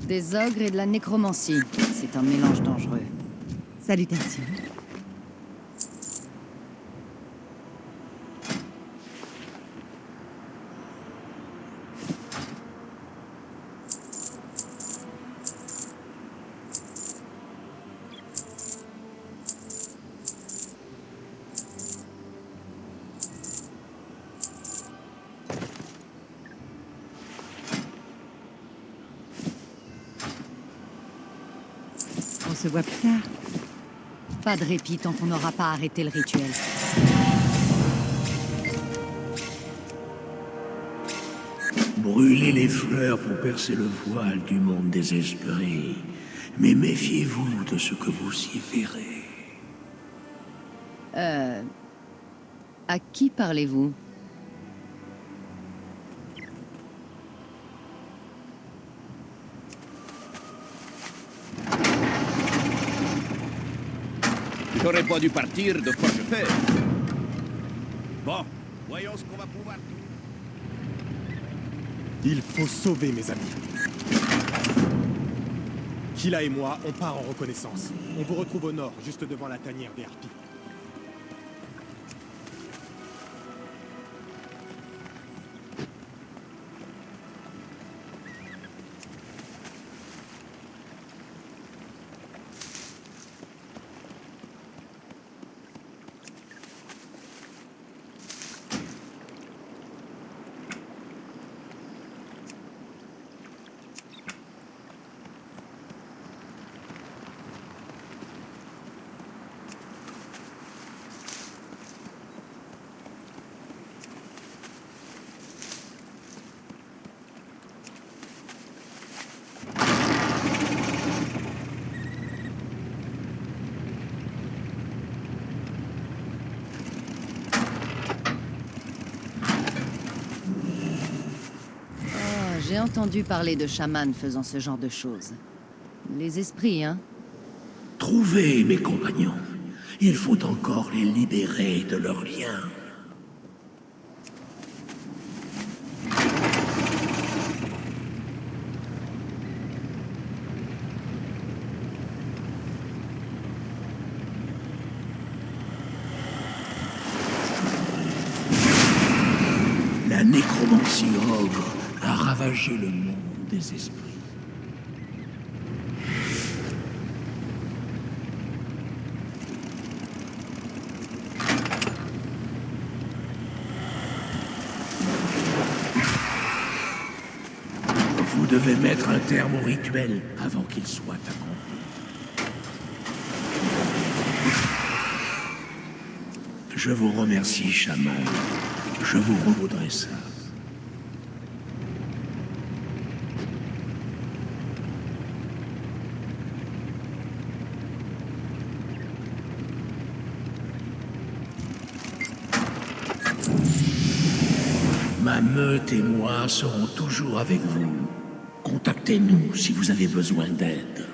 Des ogres et de la nécromancie. C'est un mélange dangereux. Salutations. On se voit plus tard. Pas de répit tant qu'on n'aura pas arrêté le rituel. Brûlez les fleurs pour percer le voile du monde des esprits. Mais méfiez-vous de ce que vous y verrez. À qui parlez-vous? J'aurais pas dû partir de quoi je fais. Bon, voyons ce qu'on va pouvoir... Il faut sauver mes amis. Kila et moi, on part en reconnaissance. On vous retrouve au nord, juste devant la tanière des harpies. J'ai entendu parler de chamans faisant ce genre de choses. Les esprits, hein? Trouvez mes compagnons. Il faut encore les libérer de leurs liens. La nécromancie ogre a ravagé le monde des esprits. Vous devez mettre un terme au rituel avant qu'il soit accompli. Je vous remercie, chaman. Je vous revaudrai ça. Ma meute et moi serons toujours avec vous. Contactez-nous si vous avez besoin d'aide.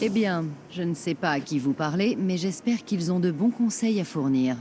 Eh bien, je ne sais pas à qui vous parlez, mais j'espère qu'ils ont de bons conseils à fournir.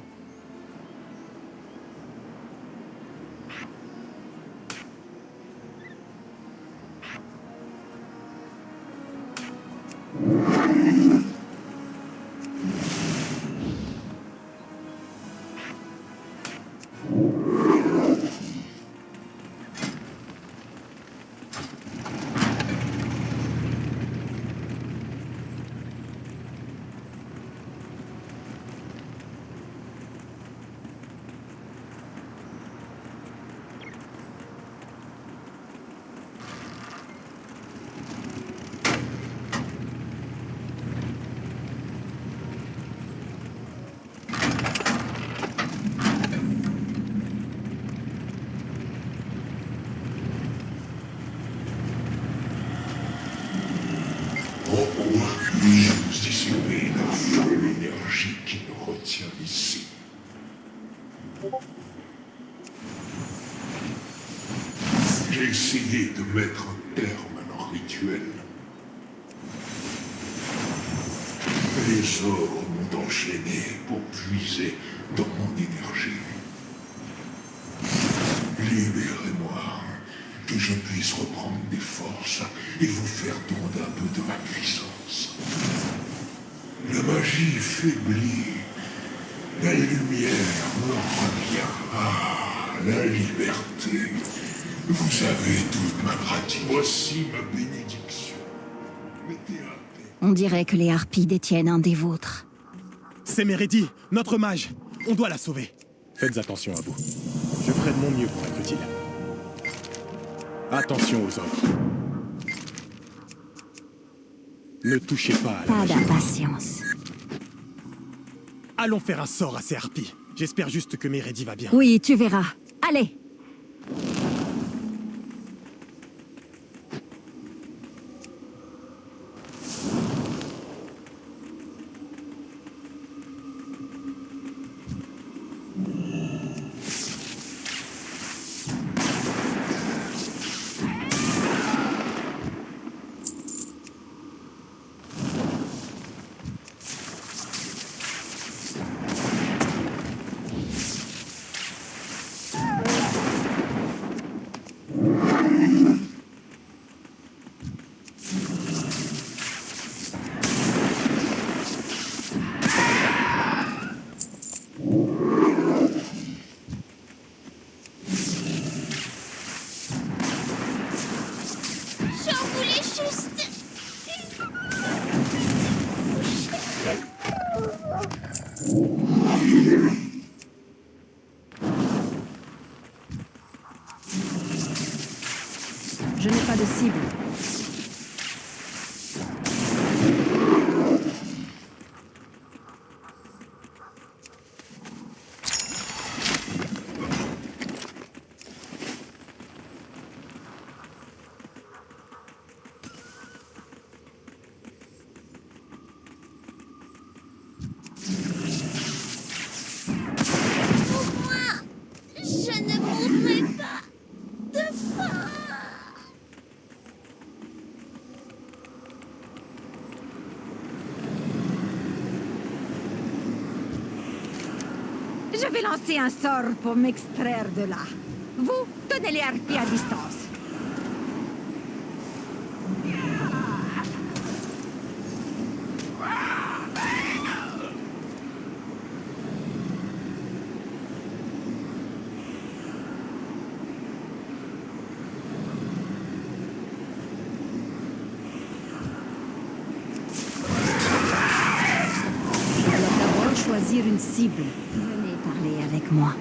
Pourquoi puis-je dissimuler la folle énergie qui nous retient ici? J'ai essayé de mettre un terme à leur rituel. Les ogres m'ont enchaîné pour puiser dans mon énergie. Libérez-moi, que je puisse reprendre des forces et vous faire don d'un peu de ma puissance. La magie faiblit. La lumière me revient. Ah, la liberté. Vous avez toute ma gratitude. Voici ma bénédiction. Mettez un terme. On dirait que les harpies détiennent un des vôtres. C'est Méridi, notre mage. On doit la sauver. Faites attention à vous. Je ferai de mon mieux pour être utile. Attention aux autres. Ne touchez pas à la Pas magie. d'impatience. Allons faire un sort à ces harpies. J'espère juste que Méridi va bien. Oui, tu verras. Allez! Je n'ai pas de cible. Je ne mourrai pas de faim. Je vais lancer un sort pour m'extraire de là. Vous, tenez les harpies à distance. Je dois d'abord choisir une cible. Venez parler avec moi.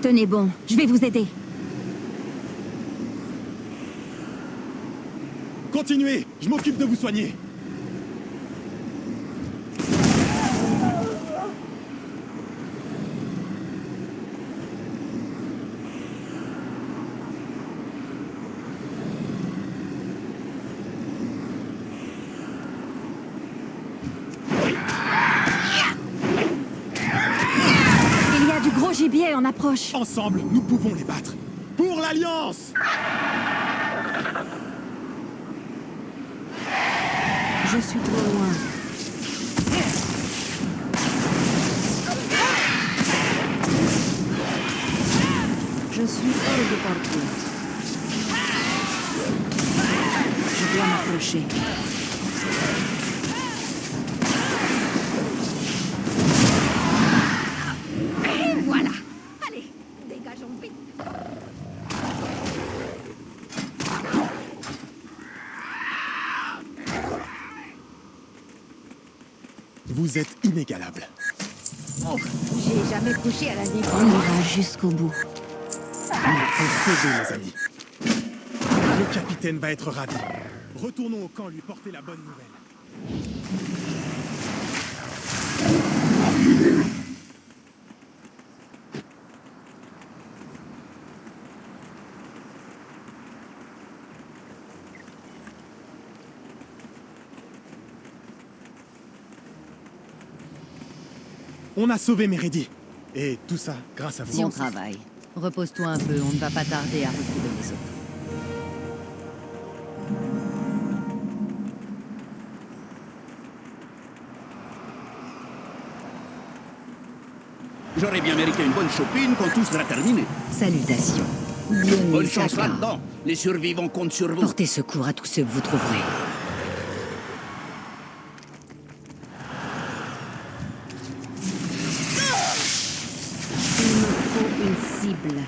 Tenez bon, je vais vous aider. Continuez, je m'occupe de vous soigner. Il y a du gros gibier en approche. Ensemble, nous pouvons les battre. Pour l'Alliance! Je suis trop loin. Je suis hors de portée. Je dois m'approcher. Et voilà. Allez, dégageons vite. Vous êtes inégalable. Oh, j'ai jamais couché à la défense. On ira jusqu'au bout. Il faut s'aider, mes amis. Le capitaine va être ravi. Retournons au camp lui porter la bonne nouvelle. On a sauvé Méridi. Et tout ça grâce à vous. Si on travaille. Repose-toi un peu, on ne va pas tarder à retrouver les autres. J'aurais bien mérité une bonne chopine quand tout sera terminé. Salutations. Dionys Bonne chance Sakar. là-dedans. Les survivants comptent sur vous. Portez secours à tous ceux que vous trouverez. Il me faut une cible.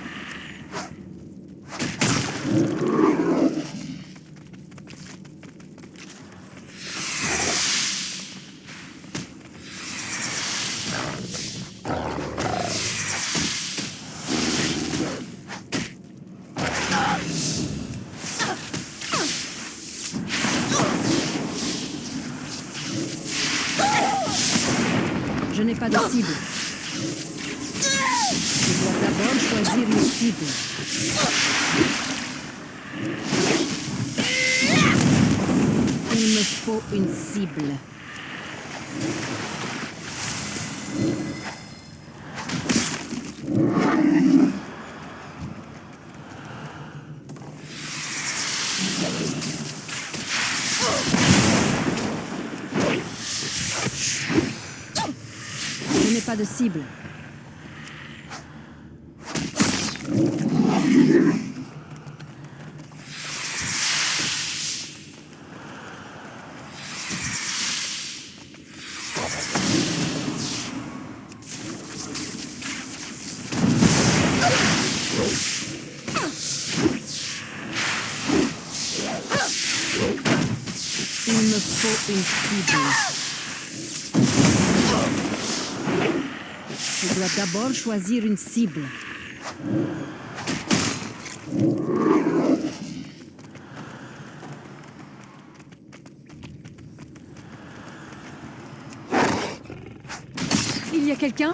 Je n'ai pas de cible. Je dois d'abord choisir une cible. Il me faut une cible. Je n'ai pas de cible. Il me faut une cible. Je dois d'abord choisir une cible. Il y a quelqu'un?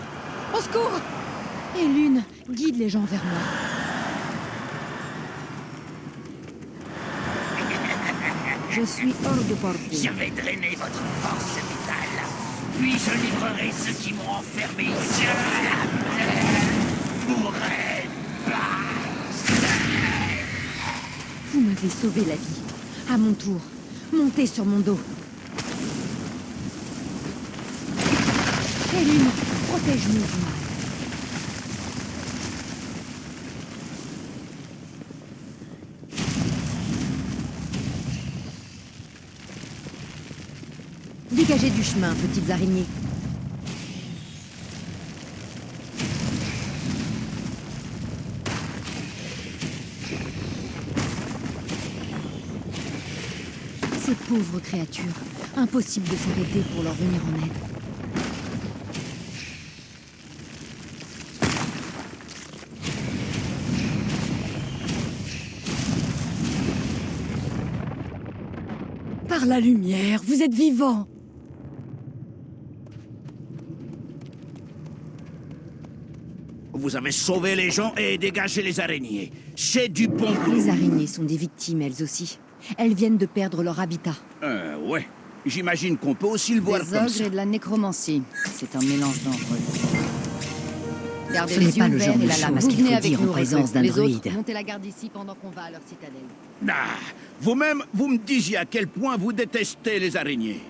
Au secours! Et l'une guide les gens vers moi. Je suis hors de portée. Je vais drainer votre force vitale. Puis je livrerai ceux qui m'ont enfermé ici. Mourrez pas. Vous m'avez sauvé la vie. À mon tour, montez sur mon dos. Elune, protège-nous du mal. Dégagez du chemin, petites araignées. Ces pauvres créatures, impossible de s'arrêter pour leur venir en aide. Par la lumière, vous êtes vivants! Vous avez sauvé les gens et dégagé les araignées. C'est du bon boulot. Les araignées sont des victimes, elles aussi. Elles viennent de perdre leur habitat. Ouais. J'imagine qu'on peut aussi le voir Des comme ogres ça. et de la nécromancie. C'est un mélange dangereux. Gardez Ce les n'est yeux pas le ouverts genre et de la lame. choses Vous qu'il venez faut avec dire en nous, présence recrues. d'un Les druide. autres, montez la garde ici pendant qu'on va à leur citadelle. Ah, vous-même, vous me disiez à quel point vous détestez les araignées.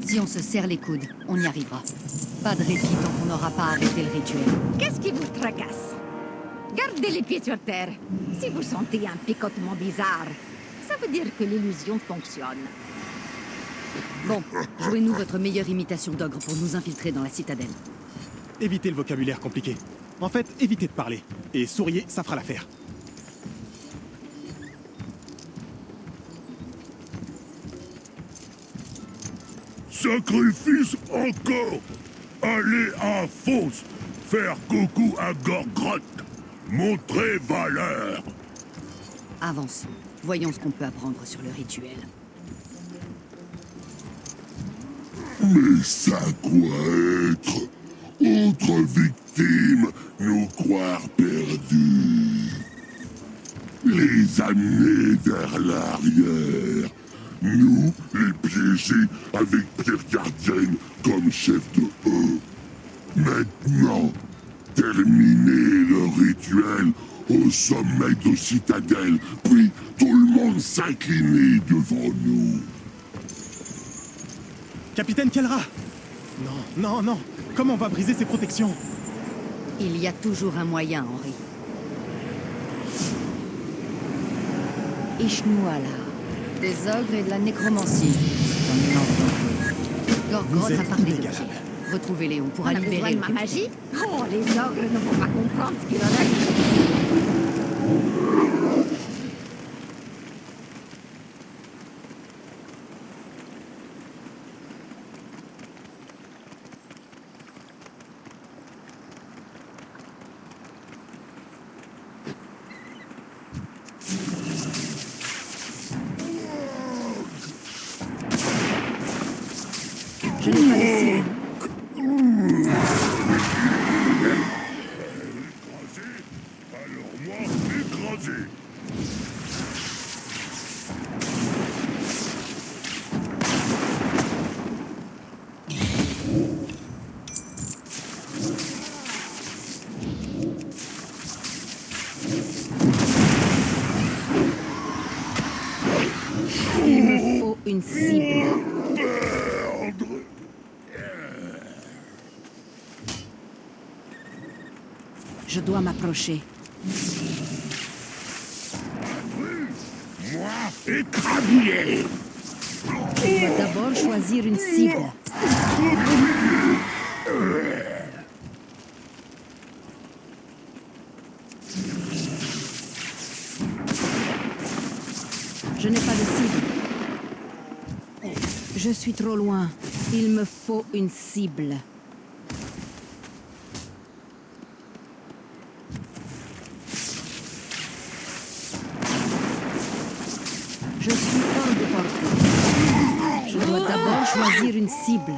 Si on se serre les coudes, on y arrivera. Pas de répit tant qu'on n'aura pas arrêté le rituel. Qu'est-ce qui vous tracasse? Gardez les pieds sur terre. Si vous sentez un picotement bizarre, ça veut dire que l'illusion fonctionne. Bon, jouez-nous votre meilleure imitation d'ogre pour nous infiltrer dans la citadelle. Évitez le vocabulaire compliqué. En fait, évitez de parler. Et souriez, ça fera l'affaire. Sacrifice encore! Allez à Fosse, faire coucou à Gorgrotte, montrer valeur! Avançons. Voyons ce qu'on peut apprendre sur le rituel. Mais ça quoi être? Autre victime, nous croire perdus. Les amener vers l'arrière. Nous, les piéger avec Pierre Gardienne comme chef de eux. Maintenant, terminer le rituel au sommet de Citadelle, puis tout le monde s'incliner devant nous. Capitaine Kelra! Non, non, non! Comment on va briser ses protections? Il y a toujours un moyen, Henri. Ishnuala. Des ogres et de la nécromancie. C'est un mélange d'entre Gorgrotte Vous a êtes parlé de inégalable. pied. Retrouvez Léon pour On a libérer besoin de le ma capitaine. magie? Oh, les ogres ne vont pas comprendre ce qu'il en a. Je n'ai pas de cible. Alors moi, écrasé. Il me faut une cible. Je dois m'approcher. Moi, écrabouillé. Je dois d'abord choisir une cible. Je n'ai pas de cible. Je suis trop loin. Il me faut une cible. Je suis hors de portée. Je dois d'abord choisir une cible.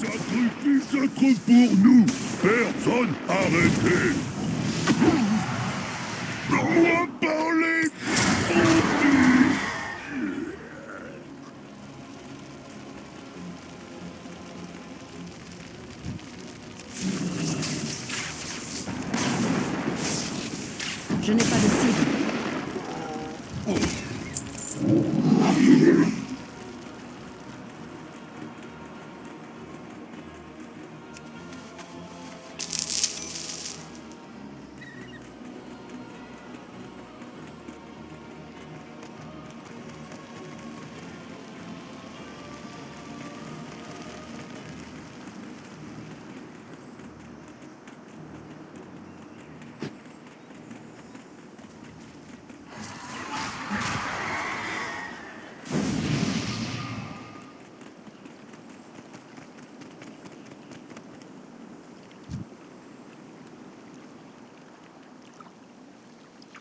Sacrifice être pour nous. Personne arrêté. Moi parler. Je n'ai pas de cible.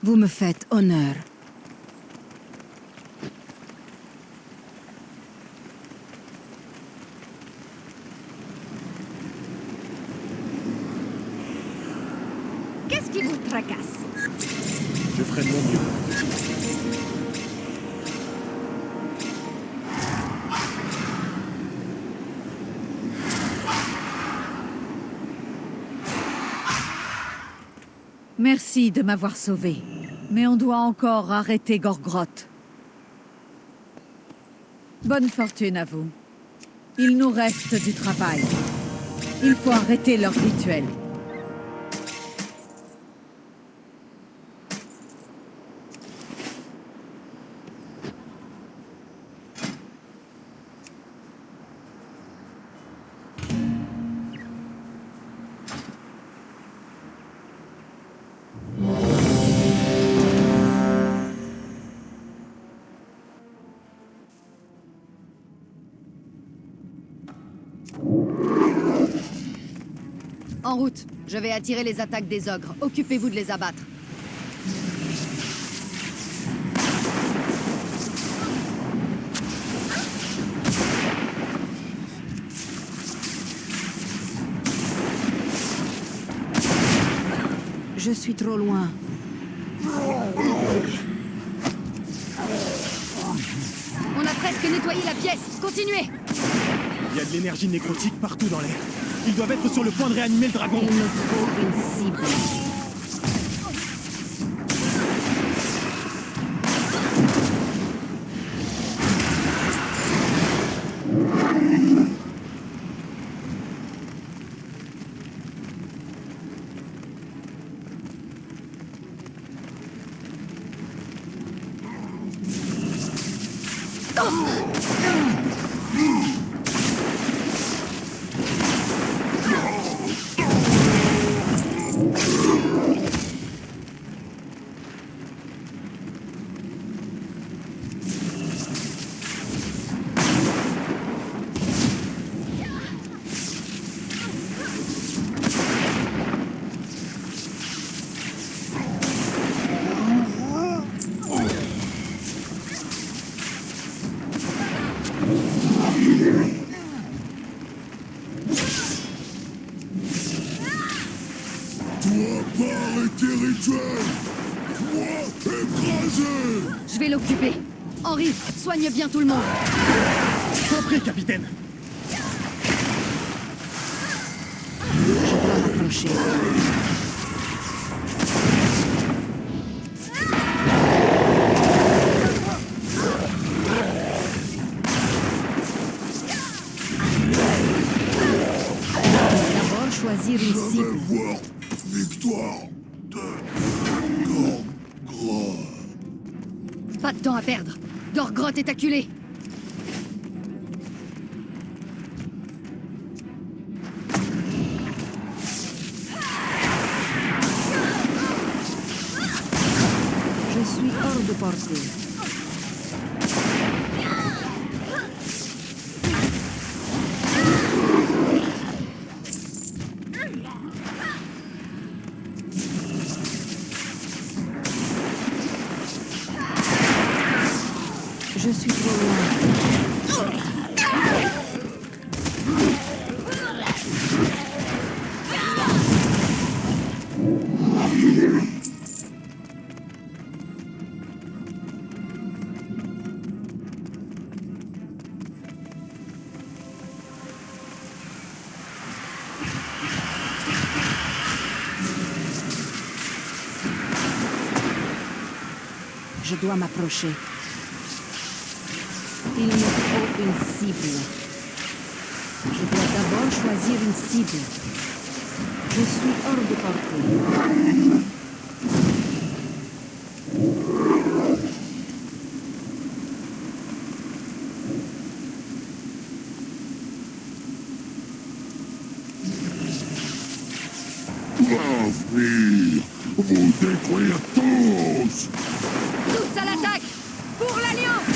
Vous me faites honneur. fracasse. Je ferai de mon mieux. Merci de m'avoir sauvé. Mais on doit encore arrêter Gorgroth. Bonne fortune à vous. Il nous reste du travail. Il faut arrêter leur rituel. En route. Je vais attirer les attaques des ogres. Occupez-vous de les abattre. Je suis trop loin. On a presque nettoyé la pièce. Continuez. Il y a de l'énergie nécrotique partout dans l'air. Ils doivent être sur le point de réanimer le dragon. Il me faut une cible. Toi, part et tes rituels. Moi, écrasé. Je vais l'occuper. Henri, soigne bien tout le monde. Entrez, capitaine. Je dois m'approcher. D'abord, choisir une Je cible. vais voir victoire de Gorgroth. Pas de temps à perdre. Gorgroth est acculé. Je suis hors de portée. Je suis trop loin. Je dois m'approcher. Il me faut une cible. Je dois d'abord choisir une cible. Je suis hors de portée. L'avenir, vous détruire tous. Tous à l'attaque. Pour l'Alliance.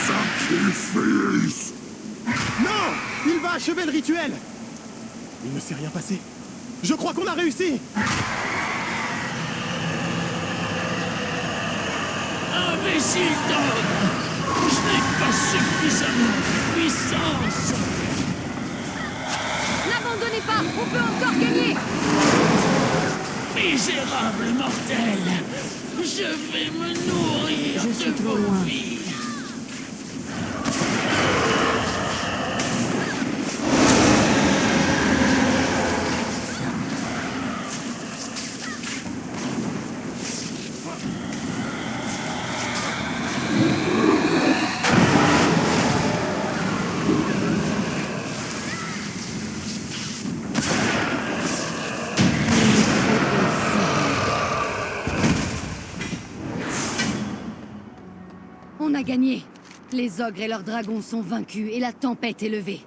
Sacrifice. Non! Il va achever le rituel. Il ne s'est rien passé. Je crois qu'on a réussi. Avec Imbécile d'ogre! Je n'ai pas suffisamment de puissance! N'abandonnez pas, on peut encore gagner. Misérable mortel! Je vais me nourrir Je de suis trop vos loin. vies! On a gagné. Les ogres et leurs dragons sont vaincus et la tempête est levée.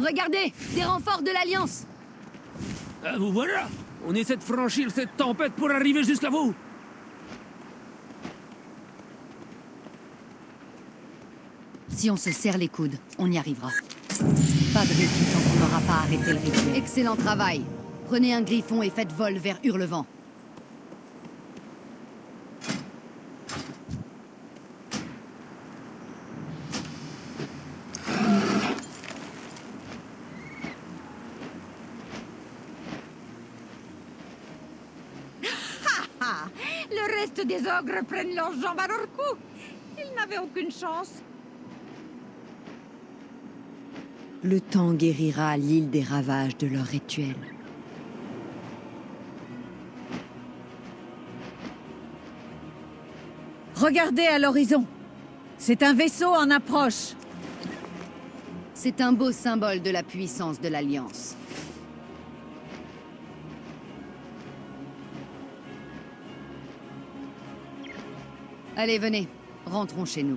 Regardez, des renforts de l'Alliance. Ah, vous voilà! On essaie de franchir cette tempête pour arriver jusqu'à vous! Si on se serre les coudes, on y arrivera. Pas de répit tant qu'on n'aura pas arrêté le rituel. Excellent travail. Prenez un griffon et faites vol vers Hurlevent. Ah, le reste des ogres prennent leurs jambes à leur cou. Ils n'avaient aucune chance. Le temps guérira l'île des ravages de leur rituel. Regardez à l'horizon. C'est un vaisseau en approche. C'est un beau symbole de la puissance de l'Alliance. Allez, venez. Rentrons chez nous.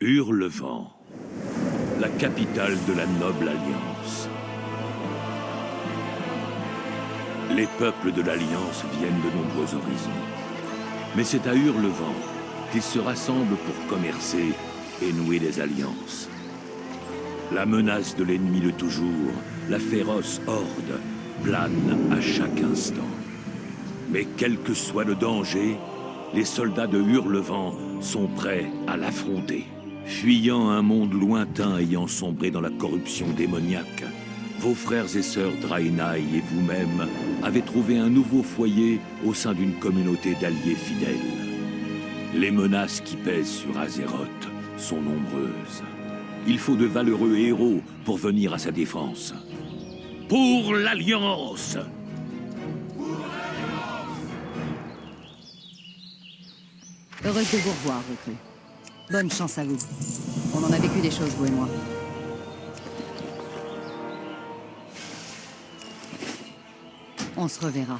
Hurlevent, la capitale de la noble Alliance. Les peuples de l'Alliance viennent de nombreux horizons. Mais c'est à Hurlevent qu'ils se rassemblent pour commercer et nouer des alliances. La menace de l'ennemi de toujours, la féroce horde, plane à chaque instant. Mais quel que soit le danger, les soldats de Hurlevent sont prêts à l'affronter. Fuyant un monde lointain ayant sombré dans la corruption démoniaque, vos frères et sœurs Draenei et vous-même avez trouvé un nouveau foyer au sein d'une communauté d'alliés fidèles. Les menaces qui pèsent sur Azeroth sont nombreuses. Il faut de valeureux héros pour venir à sa défense. Pour l'Alliance! Heureuse de vous revoir, recrue. Bonne chance à vous. On en a vécu des choses, vous et moi. On se reverra.